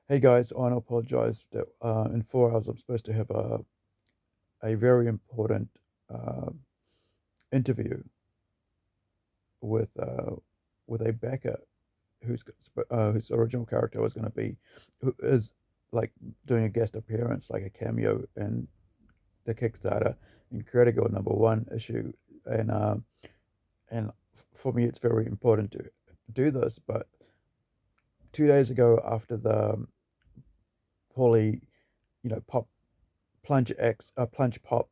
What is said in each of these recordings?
Hey guys, I want to apologize that in 4 hours I'm supposed to have a very important uh, interview with a backer whose original character was going to be who is like doing a guest appearance, like a cameo in the Kickstarter Incredi-Girl #1 issue, and for me it's very important to do this. But 2 days ago, after the poorly, pop plunge pop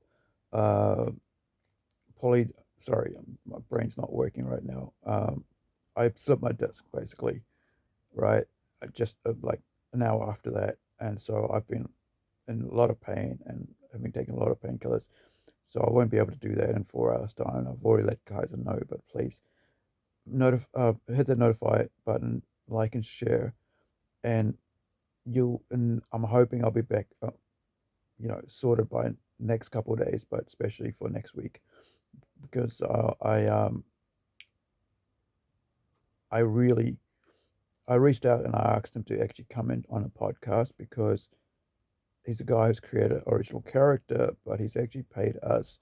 uh poly sorry, my brain's not working right now. I slipped my disc basically, right? Just like an hour after that, and so I've been in a lot of pain and have been taking a lot of painkillers, so I won't be able to do that in 4 hours time. I've already let Kaysin know, but please hit the notify button, like and share, and and I'm hoping I'll be back, sorted by next couple of days, but especially for next week, because I really I reached out and I asked him to actually come in on a podcast because he's a guy who's created an original character, but he's actually paid us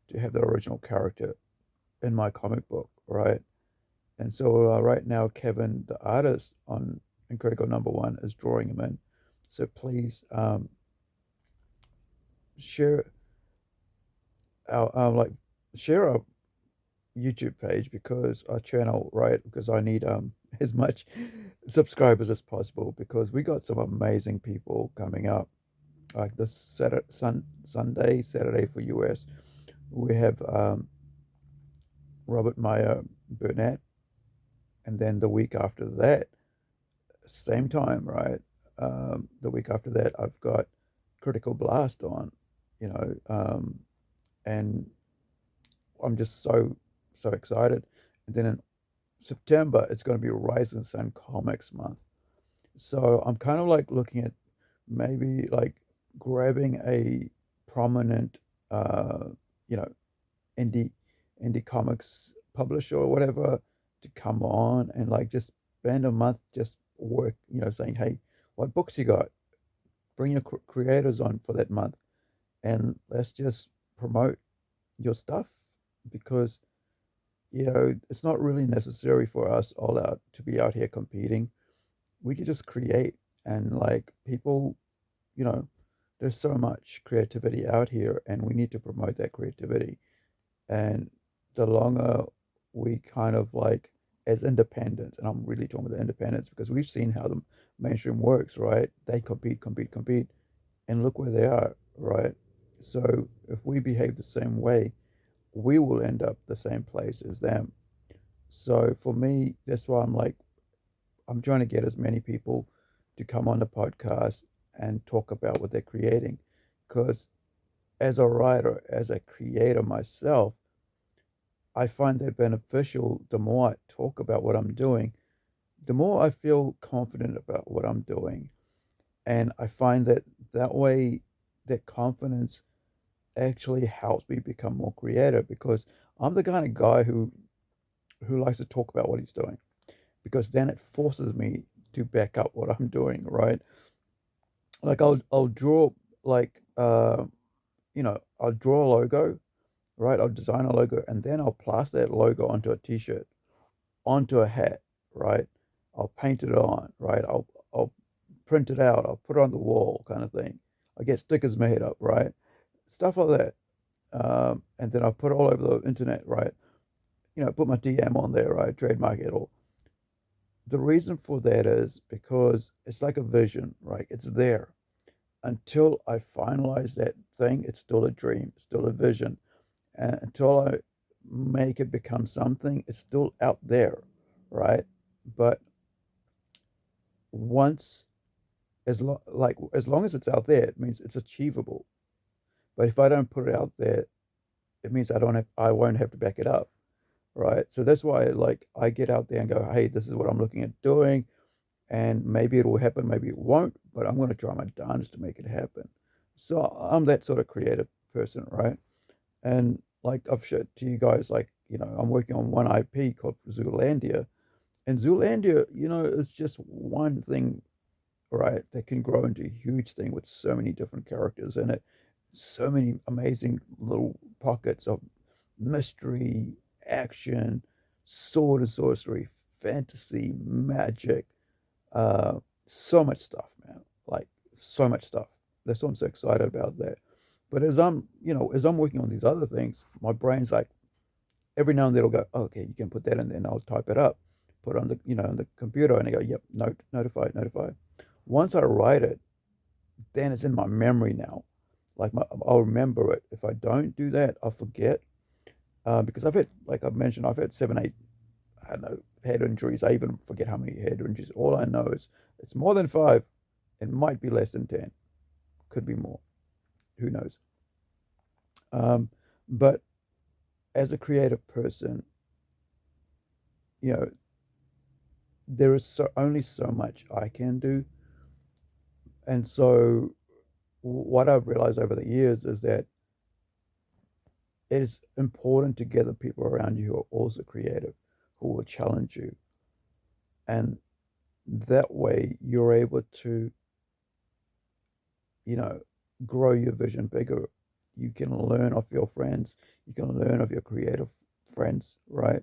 to have the original character in my comic book, right? And so right now, Kevin, the artist on Incredible #1, is drawing him in. So please share our share our YouTube page, because our channel, right? Because I need as much subscribers as possible, because we got some amazing people coming up. Like this Saturday for US, we have Robert Meyer Burnett, and then the week after that, same time, right? The week after that, I've got Critical Blast on, you know, and I'm just so excited. And then in September, it's going to be Rising Sun Comics Month. So I'm kind of like looking at maybe like grabbing a prominent, uh, you know, indie indie comics publisher or whatever to come on and like just spend a month just work, saying, hey, what books you got? Bring your creators on for that month, and let's just promote your stuff, because it's not really necessary for us all out to be out here competing. We could just create, and like people, you know, there's so much creativity out here, and we need to promote that creativity. And the longer we kind of like, as independents, and I'm really talking about the independents because we've seen how the mainstream works, right? They compete, and look where they are, right? So if we behave the same way, we will end up the same place as them. So for me, that's why I'm trying to get as many people to come on the podcast and talk about what they're creating. Because as a writer, as a creator myself, I find that beneficial. The more I talk about what I'm doing, the more I feel confident about what I'm doing. And I find that that way, that confidence actually helps me become more creative, because I'm the kind of guy who likes to talk about what he's doing, because then it forces me to back up what I'm doing, right? Like I'll draw, like I'll draw a logo, right? I'll design a logo, and then I'll plaster that logo onto a t-shirt, onto a hat, right? I'll paint it on, right? I'll print it out, I'll put it on the wall, kind of thing. I get stickers made up, right? Stuff like that. And then I'll put it all over the internet, right? Put my DM on there, right? Trademark it all. The reason for that is because it's like a vision, right? It's there. Until I finalize that thing, it's still a dream, it's still a vision. And until I make it become something, it's still out there, right? But once, as long as it's out there, it means it's achievable. But if I don't put it out there, it means I won't have to back it up, right? So that's why like I get out there and go, hey, this is what I'm looking at doing, and maybe it will happen, maybe it won't, but I'm going to try my darndest to make it happen. So I'm that sort of creative person, right? And like I've shared to you guys, like, I'm working on one IP called Zoolandia. And Zoolandia, is just one thing, right? That can grow into a huge thing with so many different characters in it, so many amazing little pockets of mystery, action, sword and sorcery, fantasy, magic, uh, so much stuff, man. Like so much stuff. That's why I'm so excited about that. But as I'm working on these other things, my brain's like every now and then it'll go, oh, okay, you can put that in there, and I'll type it up, put it on on the computer, and I go, yep, notify, notify. Once I write it, then it's in my memory now. I'll remember it. If I don't do that, I'll forget. Because I've had, like I've mentioned, I've had 7, 8, I don't know, head injuries. I even forget how many head injuries. All I know is it's more than five. It might be less than 10. Could be more. Who knows? Um, but as a creative person, you know, there is only so much I can do. And so what I've realized over the years is that it's important to gather people around you who are also creative, who will challenge you. And that way you're able to, you know, grow your vision bigger. You can learn off your friends. You can learn of your creative friends, right?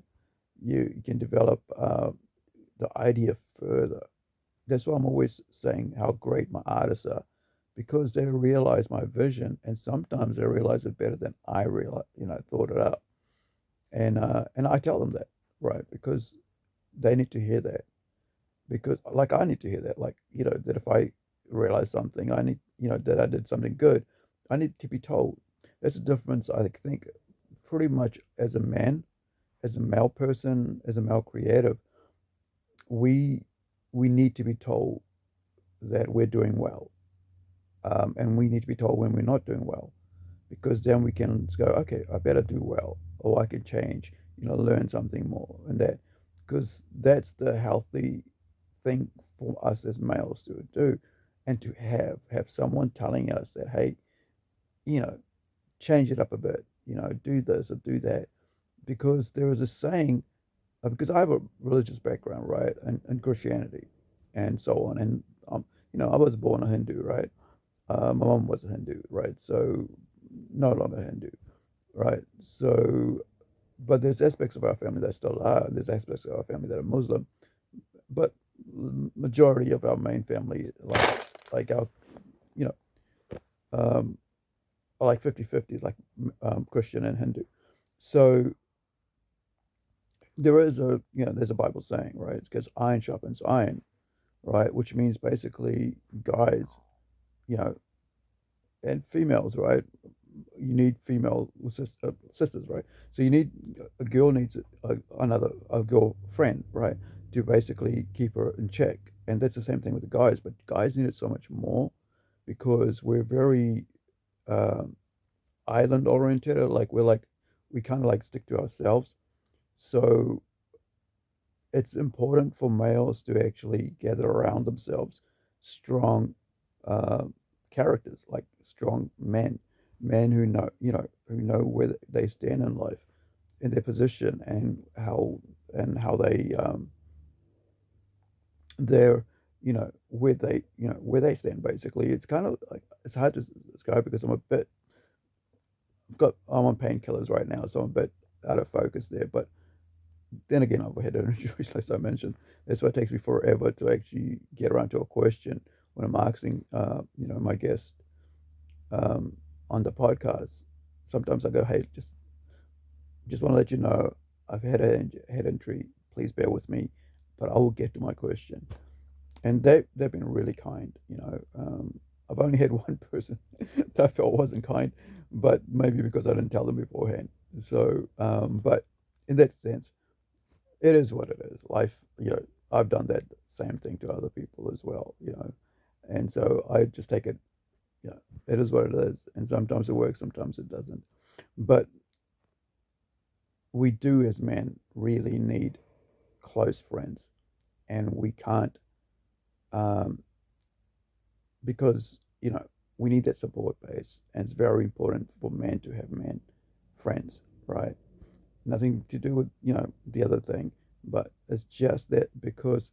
You can develop the idea further. That's why I'm always saying how great my artists are, because they realize my vision, and sometimes they realize it better than I realize, thought it up. And I tell them that, right? Because they need to hear that. Because like I need to hear that, like that if I realize something, I need that I did something good, I need to be told. That's the difference, I think, pretty much as a man, as a male person, as a male creative, we we need to be told that we're doing well, and we need to be told when we're not doing well, because then we can go, okay, I better do well, or I can change, learn something more, and that, because that's the healthy thing for us as males to do, and to have someone telling us that, hey, you know, change it up a bit, do this or do that, because there is a saying, because I have a religious background, right, and Christianity, and so on, and I was born a Hindu, right. My mom was a Hindu, right, so no longer Hindu, right. So, but there's aspects of our family that still are. There's aspects of our family that are Muslim, but majority of our main family, like our, you know, um, are like 50-50, like Christian and Hindu. So there is there's a Bible saying, right? It's because iron sharpens iron, right? Which means basically guys, you know, and females, right? You need female sisters, right? So you need a girl needs a girl friend, right, to basically keep her in check. And that's the same thing with the guys, but guys need it so much more because we're very um, island oriented. Like we kind of like stick to ourselves. So it's important for males to actually gather around themselves strong uh, characters, like strong men who know, who know where they stand in life, in their position, and how they're where they stand. Basically, it's kind of like it's hard to describe because I'm on painkillers right now, so I'm a bit out of focus there. But then again, I've had injuries, as I mentioned. That's why it takes me forever to actually get around to a question when I'm asking, my guest um, on the podcast. Sometimes I go, hey, just want to let you know I've had a head injury. Please bear with me, but I will get to my question. And they've been really kind. I've only had one person that I felt wasn't kind, but maybe because I didn't tell them beforehand. So, but in that sense, it is what it is. Life, I've done that same thing to other people as well, and so I just take it, it is what it is. And sometimes it works, sometimes it doesn't. But we do, as men, really need close friends, and we can't, um, because, we need that support base. And it's very important for men to have men friends, right? Nothing to do with, the other thing, but it's just that because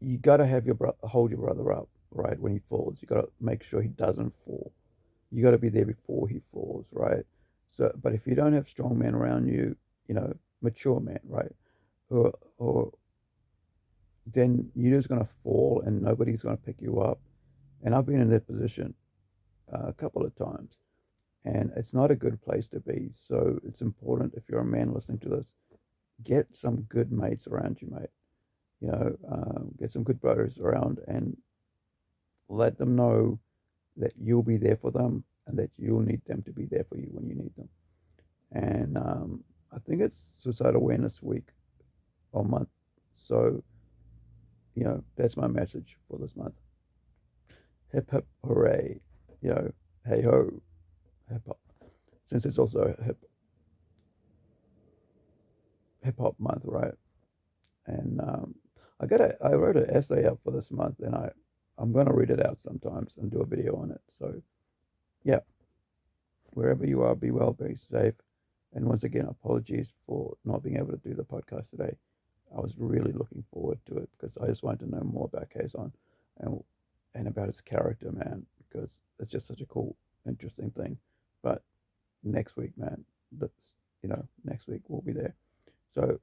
you got to have your brother hold your brother up, right? When he falls, you got to make sure he doesn't fall. You got to be there before he falls, right? So, but if you don't have strong men around you, mature men, right? Or then you're just gonna fall and nobody's gonna pick you up. And I've been in that position a couple of times, and it's not a good place to be. So it's important if you're a man listening to this, get some good mates around you, mate. Get some good brothers around and let them know that you'll be there for them and that you'll need them to be there for you when you need them. And I think it's Suicide Awareness Week or month. So, that's my message for this month. Hip hip hooray. Hey ho, hip hop. Since it's also hip hop month, right? And I wrote an essay up for this month, and I'm gonna read it out sometimes and do a video on it. So yeah, wherever you are, be well, be safe. And once again, apologies for not being able to do the podcast today. I was really looking forward to it because I just wanted to know more about Kaysin and and about his character, man, because it's just such a cool, interesting thing. But next week, man, next week we'll be there. So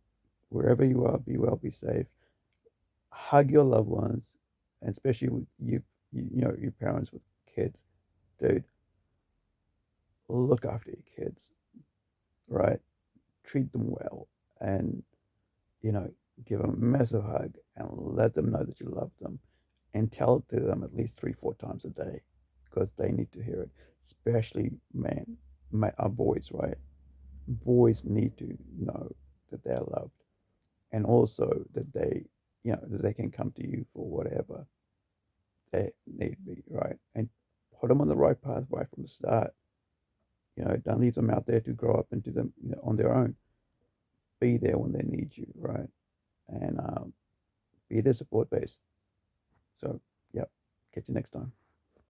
wherever you are, be well, be safe. Hug your loved ones, and especially with your parents with kids, dude. Look after your kids, right? Treat them well, and you know, give them a massive hug and let them know that you love them, and tell it to them at least 3, 4 times a day, because they need to hear it. Especially our boys, right? Boys need to know that they're loved, and also that they can come to you for whatever they need be, right? And put them on the right path right from the start. Don't leave them out there to grow up into them, on their own. Be there when they need you, right? And be their support base. So, yeah, catch you next time.